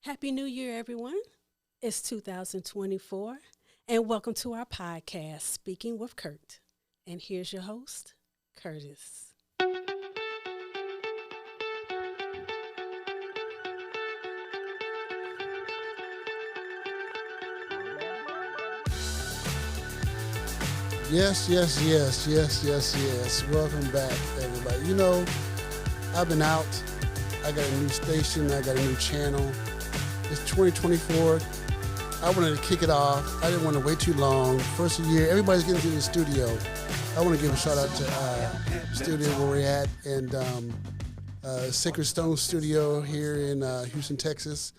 Happy New Year, everyone. It's 2024, and welcome to our podcast, Speaking with Kurt. And here's your host, Curtis. Yes. Welcome back, everybody. I've been out. I got a new station. I got a new channel. It's 2024. I wanted to kick it off. I didn't want to wait too long. First of the year, everybody's getting to the studio. I want to give a shout out to the studio where we're at and Sacred Stone Studio here in Houston, Texas.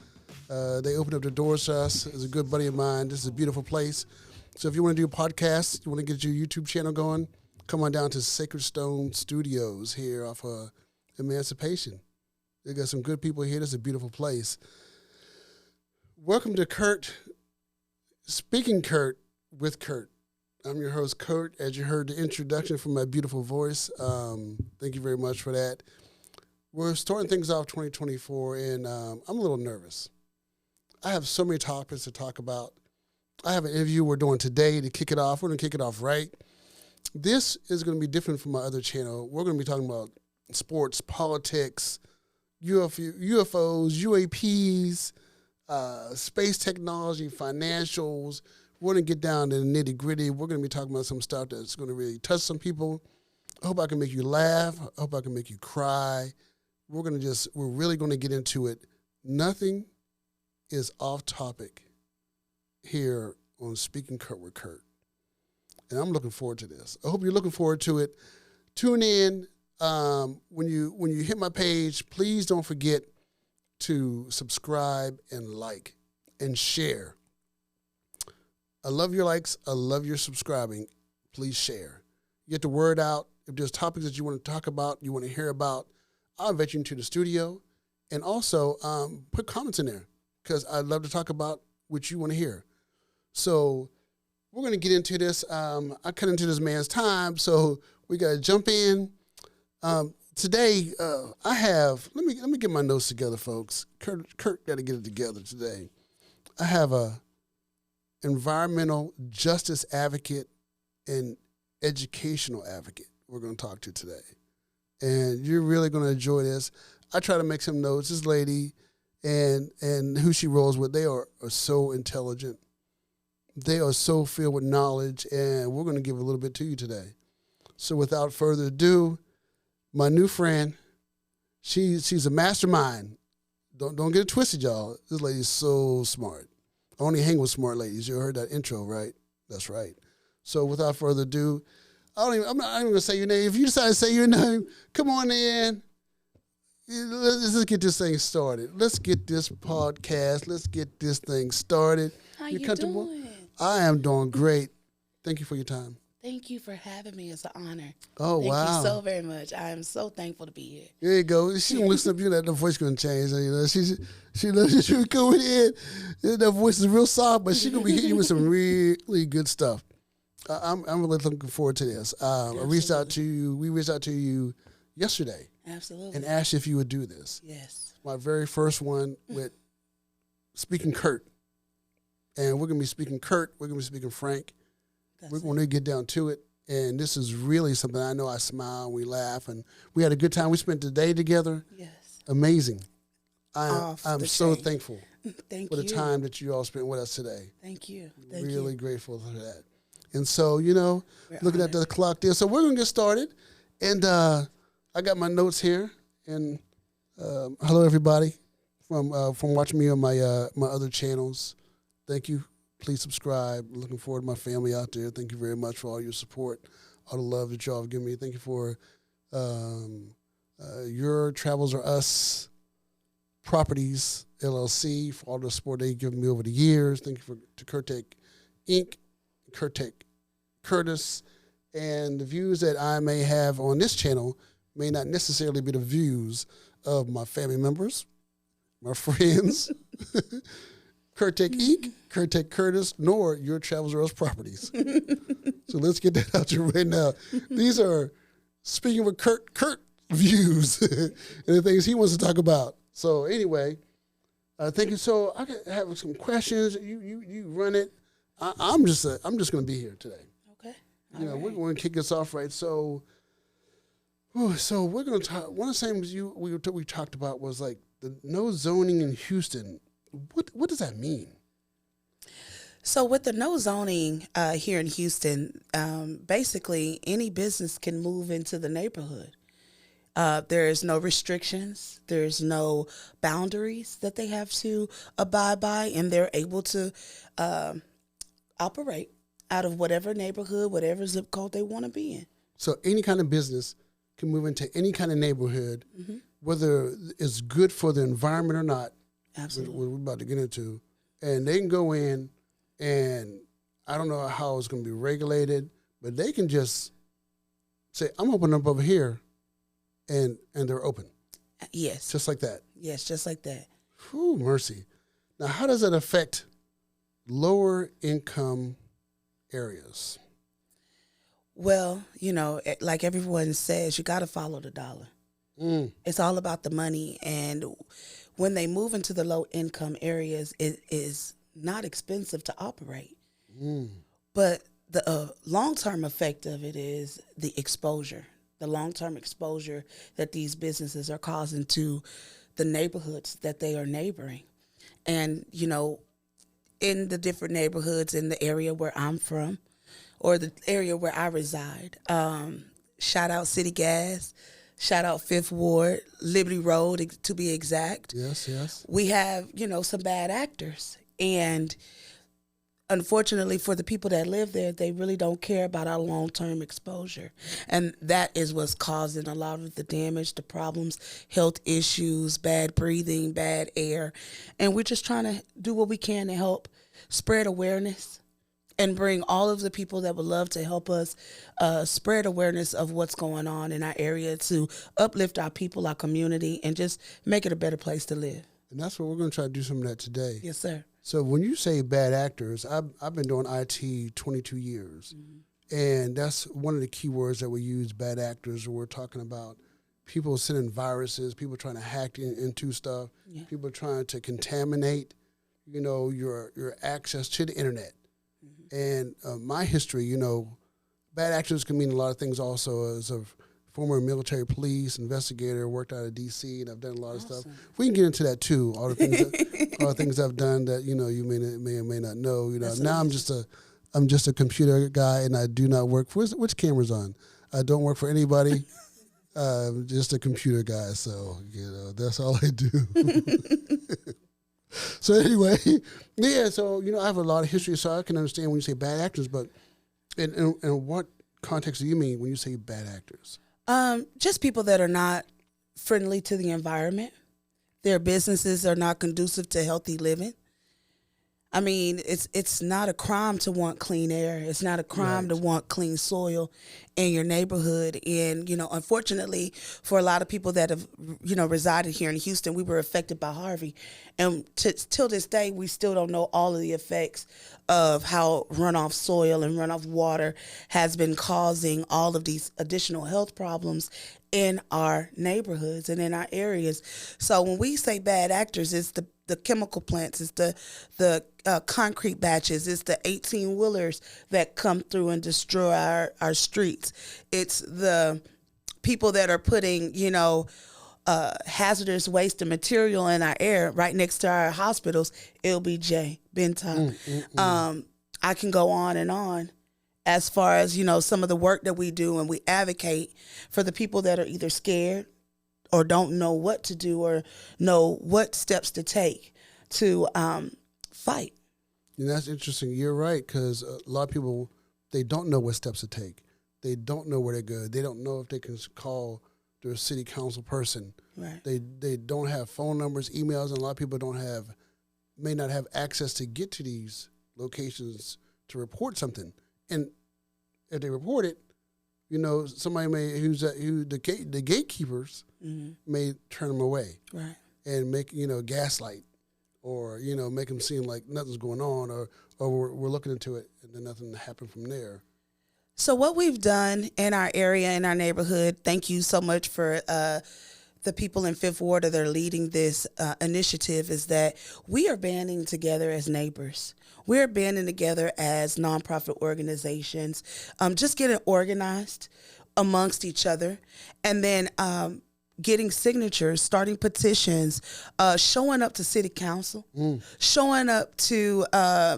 They opened up the doors to us. It's a good buddy of mine. This is a beautiful place. So if you want to do a podcast, you want to get your YouTube channel going, come on down to Sacred Stone Studios here off Emancipation. They got some good people here. It's a beautiful place. Welcome to Kurt, Speaking Kurt with Kurt. I'm your host, Kurt. As you heard the introduction from my beautiful voice, thank you very much for that. We're starting things off 2024, and I'm a little nervous. I have so many topics to talk about. I have an interview we're doing today to kick it off. We're going to kick it off right. This is going to be different from my other channel. We're going to be talking about sports, politics, UFOs, UAPs, space technology, financials. We're going to get down to the nitty gritty. We're going to be talking about some stuff that's going to really touch some people. I hope I can make you laugh. I hope I can make you cry. We're really going to get into it. Nothing is off topic here on Speaking Kurt with Kurt. And I'm looking forward to this. I hope you're looking forward to it. Tune in. When you hit my page, please don't forget to subscribe and like and share. I love your likes. I love your subscribing. Please share. Get the word out. If there's topics that you want to talk about, you want to hear about, I'll invite you into the studio. And also put comments in there because I'd love to talk about what you want to hear. So we're going to get into this. I cut into this man's time, so we got to jump in. Today, I have, let me get my notes together, folks. Kurt got to get it together today. I have a environmental justice advocate and educational advocate we're going to talk to today. And you're really going to enjoy this. I try to make some notes. This lady and who she rolls with, they are so intelligent. They are so filled with knowledge, and we're going to give a little bit to you today. So without further ado, my new friend, she's a mastermind. Don't get it twisted, y'all. This lady's so smart. I only hang with smart ladies. You heard that intro, right? That's right. So without further ado, I'm not even going to say your name. If you decide to say your name, come on in. Let's get this thing started. Let's get this podcast. Let's get this thing started. How you doing? I am doing great. Thank you for your time. Thank you for having me. It's an honor. Oh, wow. Thank you so very much. I am so thankful to be here. There you go. She don't listen to you, that the voice going to change. You know, she loves you coming in. That voice is real soft, but she's going to be hitting you with some really good stuff. I'm really looking forward to this. We reached out to you yesterday. Absolutely. And asked if you would do this. Yes. My very first one with Speaking Kurt. And we're going to be speaking Kurt. We're going to be speaking Frank. We're going to get down to it. And this is really something I know I smile and we laugh. And we had a good time. We spent the day together. Yes. Amazing. I'm so thankful Thank for the you. time that you all spent with us today. Thank you. Really grateful for that. And so, looking honored. at the clock there. So we're going to get started. And I got my notes here. And hello, everybody, from watching me on my other channels. Thank you. Please subscribe. Looking forward to my family out there. Thank you very much for all your support, all the love that y'all have given me. Thank you for Your Travels Are Us Properties, LLC, for all the support they've given me over the years. Thank you to CurtTech Inc., CurtTech Curtis. And the views that I may have on this channel may not necessarily be the views of my family members, my friends, CurtTech Inc., CurtTech Curtis, nor Your Travels Are Us Properties. So let's get that out there right now. These are, speaking with Kurt views and the things he wants to talk about. So anyway, Thank you. So I have some questions. You run it. I'm just going to be here today. Okay. We're going to kick this off right. So we're going to talk. One of the things we talked about was like the no zoning in Houston. What does that mean? So with the no zoning here in Houston, basically any business can move into the neighborhood. There is no restrictions. There's no boundaries that they have to abide by, and they're able to operate out of whatever neighborhood, whatever zip code they want to be in. So any kind of business can move into any kind of neighborhood, whether it's good for the environment or not. Absolutely. What we're about to get into. And they can go in, and I don't know how it's going to be regulated, but they can just say, I'm opening up over here, and they're open. Yes. Just like that. Yes, just like that. Whew, mercy. Now, how does that affect lower income areas? Well, like everyone says, you got to follow the dollar. It's all about the money. And when they move into the low income areas, it is not expensive to operate. But the long-term effect of it is the exposure, the long-term exposure that these businesses are causing to the neighborhoods that they are neighboring. And, in the different neighborhoods in the area where I'm from or the area where I reside, shout out City Gas, shout out Fifth Ward, Liberty Road, to be exact. Yes. We have, some bad actors. And unfortunately for the people that live there, they really don't care about our long-term exposure. And that is what's causing a lot of the damage, the problems, health issues, bad breathing, bad air. And we're just trying to do what we can to help spread awareness and bring all of the people that would love to help us spread awareness of what's going on in our area to uplift our people, our community, and just make it a better place to live. And that's what we're going to try to do some of that today. Yes, sir. So when you say bad actors, I've been doing IT 22 years. And that's one of the key words that we use, bad actors. We're talking about people sending viruses, people trying to hack into stuff, people trying to contaminate, your access to the internet. And my history, bad actors can mean a lot of things also. As a former military police investigator, worked out of D.C., and I've done a lot of stuff. We can get into that too, all the things I've done that, you may or may not know. Now I'm just a computer guy, and I do not work for, which camera's on? I don't work for anybody. Just a computer guy, so, that's all I do. So anyway, so, I have a lot of history, so I can understand when you say bad actors, but in what context do you mean when you say bad actors? Just people that are not friendly to the environment. Their businesses are not conducive to healthy living. I mean, it's not a crime to want clean air. It's not a crime to want clean soil in your neighborhood. And, unfortunately, for a lot of people that have, resided here in Houston, we were affected by Harvey. And till this day, we still don't know all of the effects of how runoff soil and runoff water has been causing all of these additional health problems in our neighborhoods and in our areas. So when we say bad actors, it's the chemical plants, it's the concrete batches, it's the 18-wheelers that come through and destroy our streets. It's the people that are putting, hazardous waste and material in our air right next to our hospitals. LBJ, Benton. I can go on and on as far as, some of the work that we do, and we advocate for the people that are either scared or don't know what to do or know what steps to take to fight. And that's interesting. You're right, because a lot of people, they don't know what steps to take. They don't know where to go. They don't know if they can call their city council person. Right. They don't have phone numbers, emails, and a lot of people may not have access to get to these locations to report something. And if they report it, somebody the gatekeepers may turn them away, right, and make gaslight, or make them seem like nothing's going on, or we're looking into it, and then nothing happened from there. So what we've done in our area, in our neighborhood, thank you so much for the people in Fifth Ward that are leading this initiative is that we are banding together as neighbors. We're banding together as nonprofit organizations, just getting organized amongst each other, and then getting signatures, starting petitions, showing up to city council, showing up to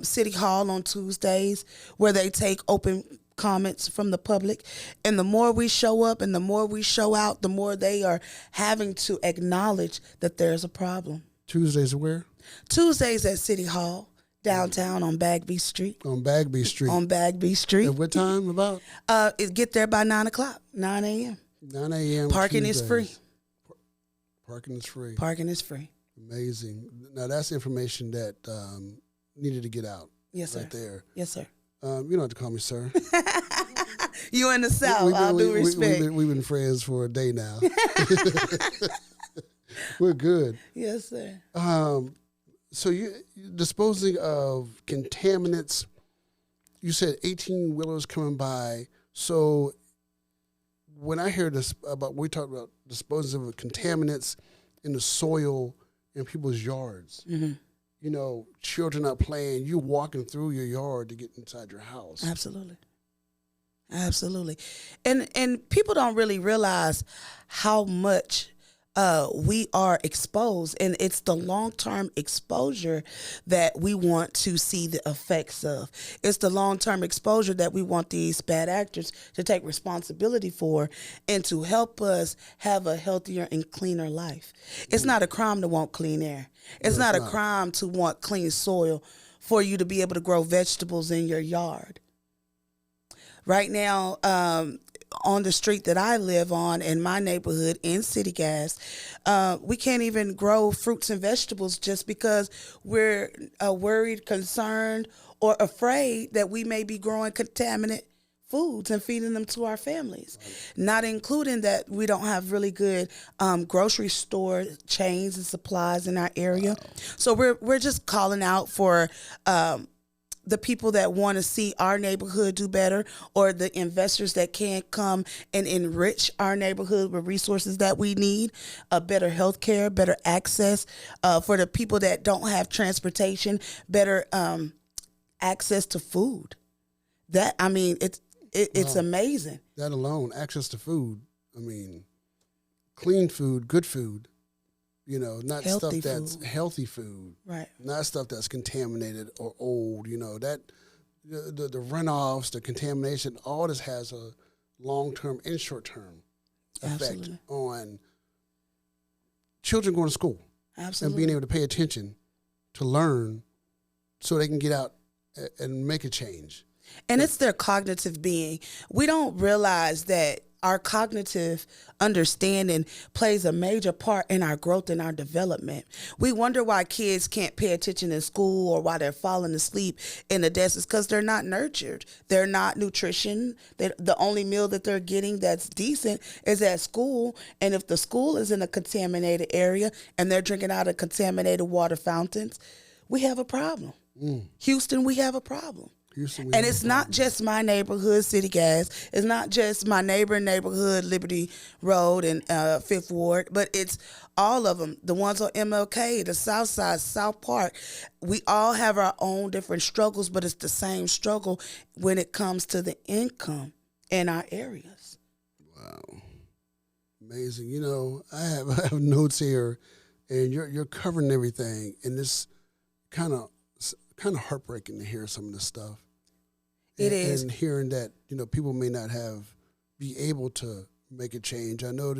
city hall on Tuesdays where they take open comments from the public. And the more we show up and the more we show out, the more they are having to acknowledge that there's a problem. Tuesdays where? Tuesdays at City Hall, downtown on Bagby Street. On Bagby Street. On Bagby Street. At what time about? Get there by 9 o'clock, 9 a.m. 9 a.m. Parking Tuesdays. is free. Parking is free. Parking is free. Amazing. Now, that's information that needed to get out. Yes, sir. Right there. Yes, sir. You don't have to call me sir. You in the South, all due respect. We've been friends for a day now. We're good. Yes, sir. So you disposing of contaminants, you said 18-wheelers coming by. So when I hear this we talk about disposing of contaminants in the soil in people's yards, you know, children are playing, you walking through your yard to get inside your house. Absolutely. Absolutely. And people don't really realize how much we are exposed, and it's the long-term exposure that we want to see the effects of. It's the long-term exposure that we want these bad actors to take responsibility for and to help us have a healthier and cleaner life. It's not a crime to want clean air. It's not a crime to want clean soil for you to be able to grow vegetables in your yard. Right now, on the street that I live on in my neighborhood in City Gas, we can't even grow fruits and vegetables just because we're worried, concerned, or afraid that we may be growing contaminant foods and feeding them to our families. Right. Not including that we don't have really good grocery store chains and supplies in our area. Wow. So we're just calling out for the people that want to see our neighborhood do better, or the investors that can come and enrich our neighborhood with resources that we need, better health care, better access for the people that don't have transportation, better access to food. That, I mean, it's amazing. That alone, access to food, I mean, clean food, good food. You know, not healthy stuff that's food. Healthy food. Right. Not stuff that's contaminated or old. You know, that the runoffs, the contamination, all this has a long-term and short-term effect on children going to school. Absolutely. And being able to pay attention, to learn, so they can get out and make a change. And it's their cognitive being. We don't realize that our cognitive understanding plays a major part in our growth and our development. We wonder why kids can't pay attention in school or why they're falling asleep in the desk. It's because they're not nurtured. They're not nutrition. The only meal that they're getting that's decent is at school. And if the school is in a contaminated area and they're drinking out of contaminated water fountains, we have a problem. Houston, we have a problem. And it's not just my neighborhood, City Gas. It's not just my neighborhood, Liberty Road and Fifth Ward, but it's all of them. The ones on MLK, the South Side, South Park. We all have our own different struggles, but it's the same struggle when it comes to the income in our areas. Wow, amazing. You know, I have notes here, and you're covering everything, and it's kind of heartbreaking to hear some of this stuff. It is. And hearing that, you know, people may not be able to make a change. I know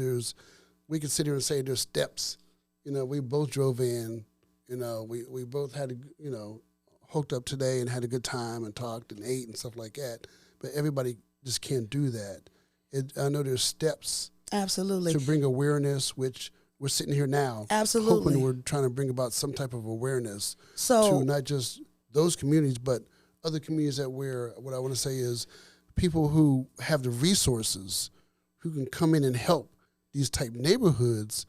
we can sit here and say there's steps. You know, we both drove in, you know, we both had, you know, hooked up today and had a good time and talked and ate and stuff like that. But everybody just can't do that. I know there's steps. Absolutely. To bring awareness, which we're sitting here now. Absolutely. Hoping we're trying to bring about some type of awareness to not just those communities, but other communities that what I want to say is people who have the resources, who can come in and help these type neighborhoods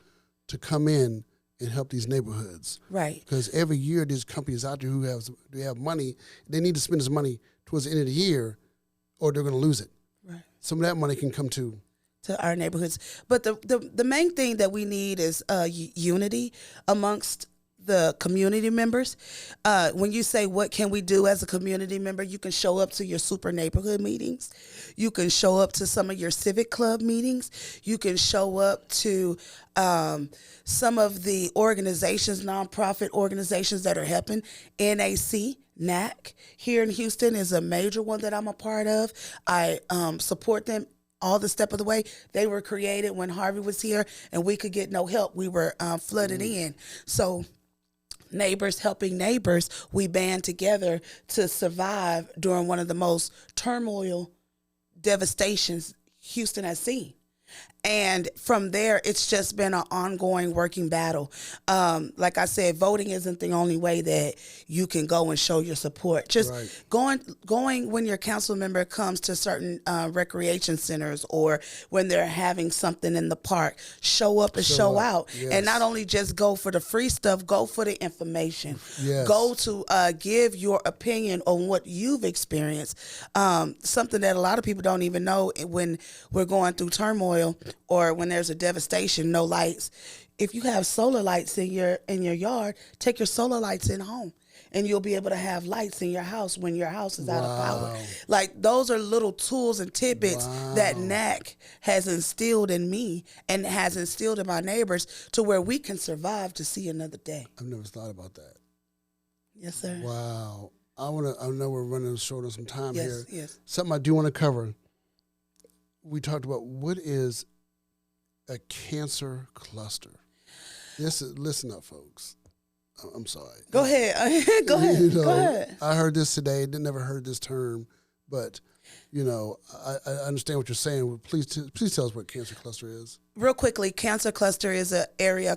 to come in and help these neighborhoods. Right. Because every year there's companies out there who have money. They need to spend this money towards the end of the year or they're going to lose it. Right. Some of that money can come to to our neighborhoods. But the main thing that we need is unity amongst the community members. When you say what can we do as a community member, you can show up to your super neighborhood meetings. You can show up to some of your civic club meetings. You can show up to some of the organizations, nonprofit organizations that are helping. NAC here in Houston is a major one that I'm a part of. I support them all the step of the way. They were created when Harvey was here and we could get no help. We were flooded in. So neighbors helping neighbors, we band together to survive during one of the most turmoil devastations Houston has seen. And from there, it's just been an ongoing working battle. Like I said, voting isn't the only way that you can go and show your support. Just going when your council member comes to certain recreation centers or when they're having something in the park, show up and show out. Yes. And not only just go for the free stuff, go for the information. Yes. Go to give your opinion on what you've experienced. Something that a lot of people don't even know when we're going through turmoil or when there's a devastation, no lights. If you have solar lights in your yard, take your solar lights in home and you'll be able to have lights in your house when your house is out of power. Like those are little tools and tidbits that NAC has instilled in me and has instilled in my neighbors to where we can survive to see another day. I've never thought about that. Yes, sir. Wow. I know we're running short on some time here. Yes. Something I do want to cover. We talked about what is a cancer cluster. Listen up, folks. I'm sorry. Go ahead. Go ahead. I heard this today. Never heard this term, but I understand what you're saying. Please tell us what cancer cluster is. Real quickly, cancer cluster is a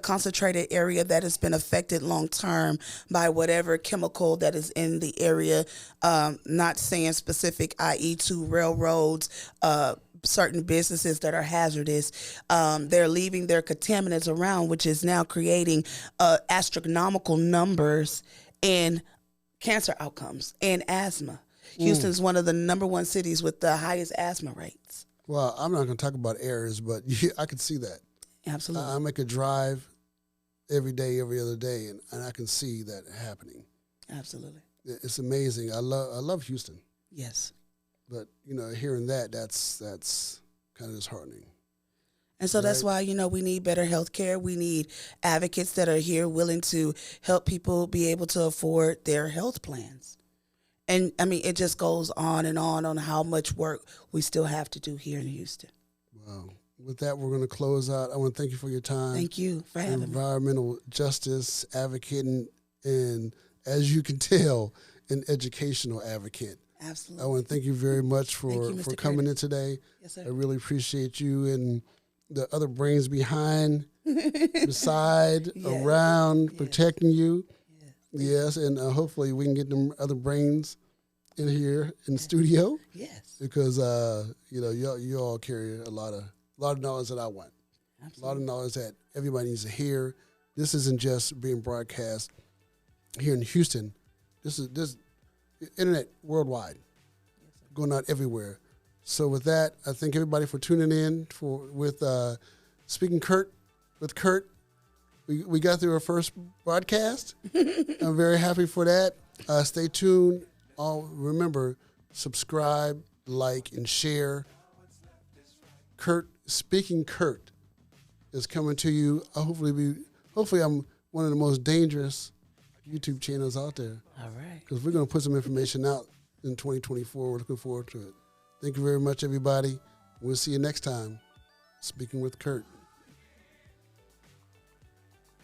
concentrated area that has been affected long term by whatever chemical that is in the area. Not saying specific, i.e., to railroads. Certain businesses that are hazardous, they're leaving their contaminants around, which is now creating astronomical numbers in cancer outcomes and asthma. Houston is one of the number one cities with the highest asthma rates. Well, I'm not going to talk about areas, but I can see that. Absolutely. I make a drive every day, every other day, and I can see that happening. Absolutely. It's amazing. I love Houston. Yes. But, hearing that's kind of disheartening. And so that's why, we need better health care. We need advocates that are here willing to help people be able to afford their health plans. And, it just goes on and on how much work we still have to do here in Houston. Wow. With that, we're going to close out. I want to thank you for your time. Thank you for having me. Environmental justice advocate and as you can tell, an educational advocate. Absolutely. I want to thank you very much for coming in today. Yes, sir. I really appreciate you and the other brains behind, beside, around, protecting you. Yes, and hopefully we can get them other brains in here in the studio. Yes. Because you all carry a lot of knowledge that I want. Absolutely. A lot of knowledge that everybody needs to hear. This isn't just being broadcast here in Houston. This is internet worldwide, going out everywhere. So with that, I thank everybody for tuning in with Speaking with Curt. We got through our first broadcast. I'm very happy for that. Stay tuned. Remember, subscribe, like, and share. Speaking Curt is coming to you. Hopefully I'm one of the most dangerous YouTube channels out there. All right. Because we're going to put some information out in 2024. We're looking forward to it. Thank you very much, everybody. We'll see you next time. Speaking with Curt.